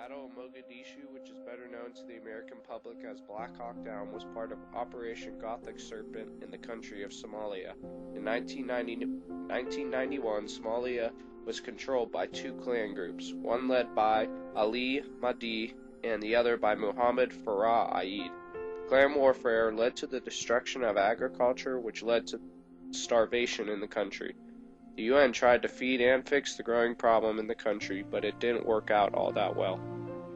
Battle of Mogadishu, which is better known to the American public as Black Hawk Down, was part of Operation Gothic Serpent in the country of Somalia. In 1991, Somalia was controlled by two clan groups, one led by Ali Mahdi and the other by Muhammad Farah Aid. Clan warfare led to the destruction of agriculture, which led to starvation in the country. The UN tried to feed and fix the growing problem in the country, but it didn't work out all that well.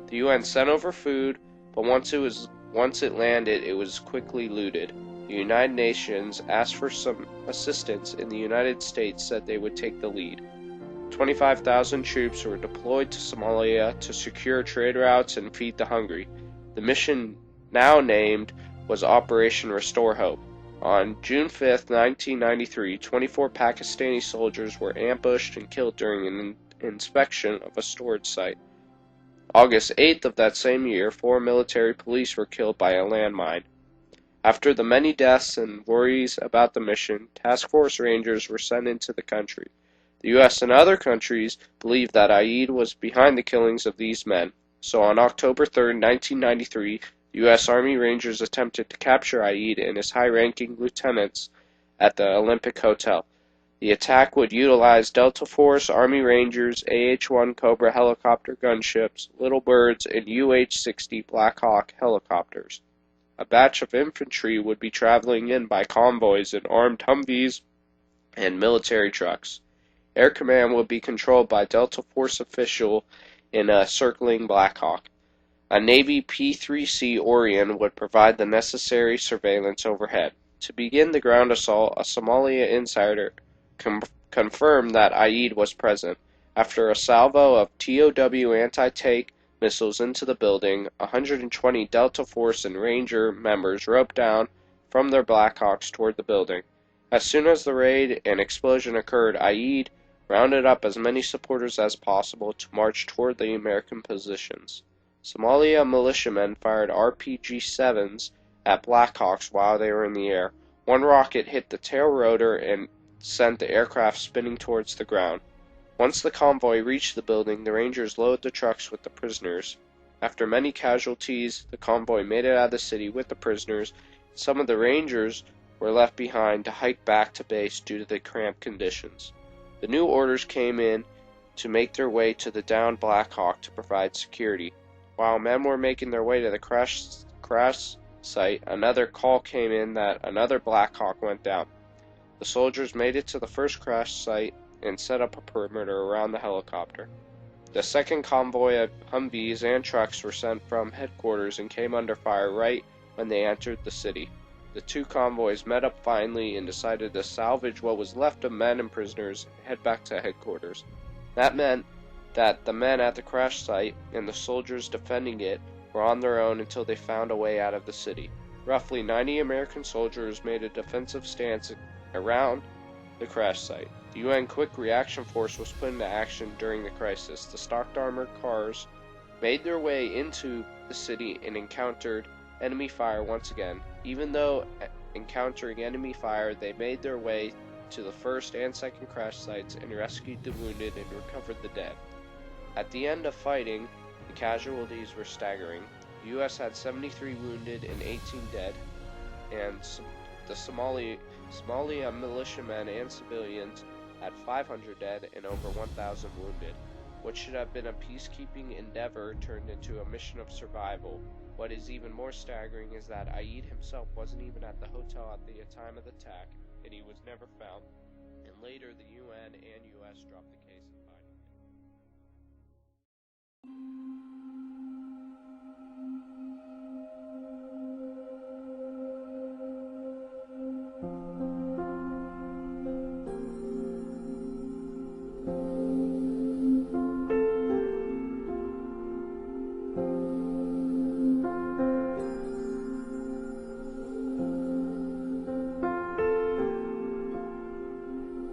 The UN sent over food, but once it landed, it was quickly looted. The United Nations asked for some assistance, and the United States said they would take the lead. 25,000 troops were deployed to Somalia to secure trade routes and feed the hungry. The mission, now named, was Operation Restore Hope. On June 5, 1993, 24 Pakistani soldiers were ambushed and killed during an inspection of a storage site. August 8th of that same year, 4 military police were killed by a landmine. After the many deaths and worries about the mission, task force rangers were sent into the country. The U.S. and other countries believed that Aid was behind the killings of these men, so on October 3, 1993, U.S. Army Rangers attempted to capture Aid and his high-ranking lieutenants at the Olympic Hotel. The attack would utilize Delta Force, Army Rangers, AH-1 Cobra helicopter gunships, Little Birds, and UH-60 Black Hawk helicopters. A batch of infantry would be traveling in by convoys in armed Humvees and military trucks. Air Command would be controlled by Delta Force official in a circling Black Hawk. A Navy P-3C Orion would provide the necessary surveillance overhead. To begin the ground assault, a Somalia insider confirmed that Aid was present. After a salvo of TOW anti-tank missiles into the building, 120 Delta Force and Ranger members roped down from their Blackhawks toward the building. As soon as the raid and explosion occurred, Aid rounded up as many supporters as possible to march toward the American positions. Somalia militiamen fired RPG-7s at Blackhawks while they were in the air. One rocket hit the tail rotor and sent the aircraft spinning towards the ground. Once the convoy reached the building, the Rangers loaded the trucks with the prisoners. After many casualties, the convoy made it out of the city with the prisoners. Some of the Rangers were left behind to hike back to base due to the cramped conditions. The new orders came in to make their way to the downed Black Hawk to provide security. While men were making their way to the crash site, another call came in that another Black Hawk went down. The soldiers made it to the first crash site and set up a perimeter around the helicopter. The second convoy of Humvees and trucks were sent from headquarters and came under fire right when they entered the city. The two convoys met up finally and decided to salvage what was left of men and prisoners and head back to headquarters. That meant that the men at the crash site and the soldiers defending it were on their own until they found a way out of the city. Roughly 90 American soldiers made a defensive stance around the crash site. The UN Quick Reaction Force was put into action during the crisis. The stocked armored cars made their way into the city and encountered enemy fire once again. Even though encountering enemy fire, they made their way to the first and second crash sites and rescued the wounded and recovered the dead. At the end of fighting, the casualties were staggering. The U.S. had 73 wounded and 18 dead, and the Somalia militiamen and civilians had 500 dead and over 1,000 wounded. What should have been a peacekeeping endeavor turned into a mission of survival. What is even more staggering is that Aid himself wasn't even at the hotel at the time of the attack, and he was never found. And later, the UN and U.S. dropped the case.